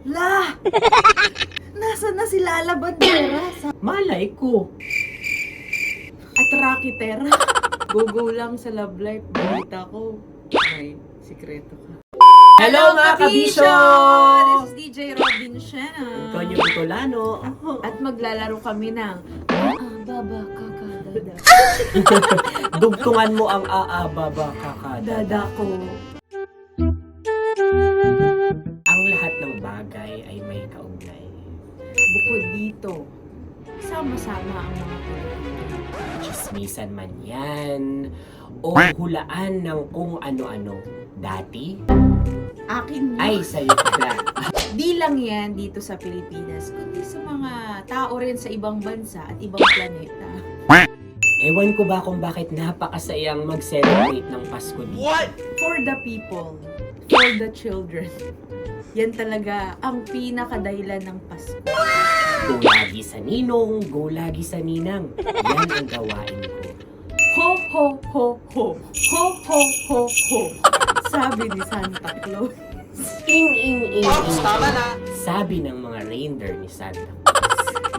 La! Nasaan na si Lala Bandera? Malay ko. At Rakiter. Go lang sa Love Life. Balita ko. May sikreto ka. Hello mga kabisyo! This is DJ Robin Shena. Ikaw yung Bitolano. At maglalaro kami ng Baba Kaka Dada. Dugtungan mo ang baba kakada. Dada ko. Ang lahat ng bagay ay may kaugnay. Bukod dito, sama-sama ang mga Pilipino. Chismisan man yan. O hulaan ng kung ano-ano. Dati? Akin Ay, sa'yo pala. di lang yan dito sa Pilipinas, kundi sa mga tao rin sa ibang bansa at ibang planeta. Ewan ko ba kung bakit napakasayang mag-celebrate ng Pasko dito. For the people, for the children. Yan talaga ang pinakadahilan ng Pasko. Go lagi sa ninong, go lagi sa ninang. Yan ang gawain ko. Ho, ho, ho, ho. Ho, ho, ho, ho. Sabi ni Santa Claus. Ing. Tama na. Sabi ng mga reindeer ni Santa.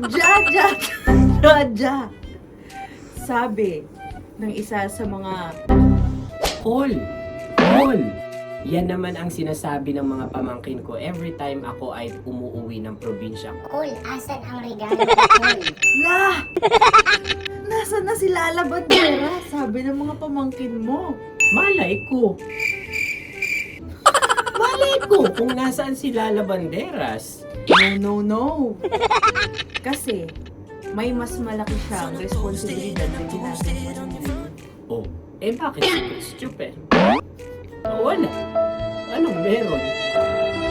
Ja. Sabi ng isa sa mga Call. Yan naman ang sinasabi ng mga pamangkin ko every time ako ay umuuwi ng probinsya. Cool, asan ang regalo ko, Cool? La! Nasaan na si Lala Bandera? Sabi ng mga pamangkin mo. Malay ko kung nasaan si Lala Banderas. No. Kasi may mas malaki siyang responsibilidad na ginagawa niya. Oh, bakit stupid? Wala. Anong meron?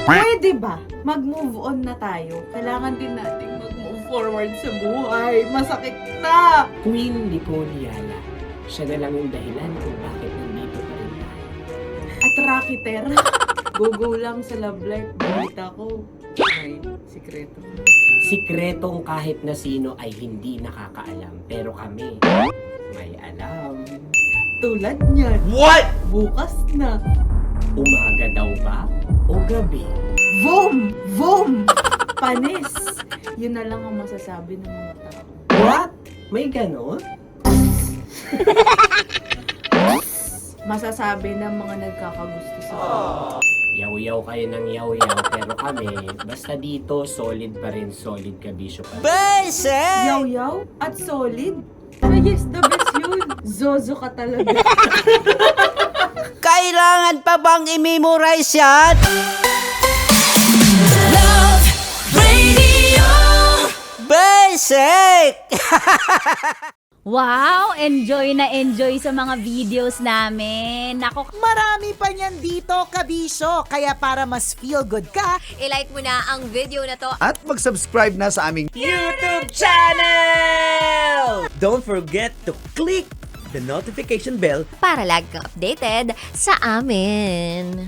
Pwede ba? Mag-move on na tayo. Kailangan din natin mag-move forward sa buhay. Masakit na! Queen Nicole Yala. Siya na lang yung dahilan kung bakit nandito pa rin tayo. At Rakiter. Go lang sa Love Life. Balita ko. May sikreto ka. Sikretong kahit na sino ay hindi nakakaalam. Pero kami, may alam. Tulad niyan. What? Bukas na. Umaga daw ba? O gabi? Vom! Panis! Yun na lang ang masasabi ng mga tao. What? May ganon? Masasabi ng mga nagkakagusto sa akin. Yaw-yaw kayo ng yaw-yaw, pero kami, basta dito, solid pa rin, solid kabisyo pa rin. Yaw-yaw at solid. Ah, yes, the best yun. Zozo ka talaga. Kailangan pa bang i-memorize yan? Basic! Wow! Enjoy na enjoy sa mga videos namin. Nako, Marami pa niyan dito, kabisyo. Kaya para mas feel good ka, I-like mo na ang video na to. At mag-subscribe na sa aming YouTube channel! Don't forget to click the notification bell Para lagi kang updated sa amin.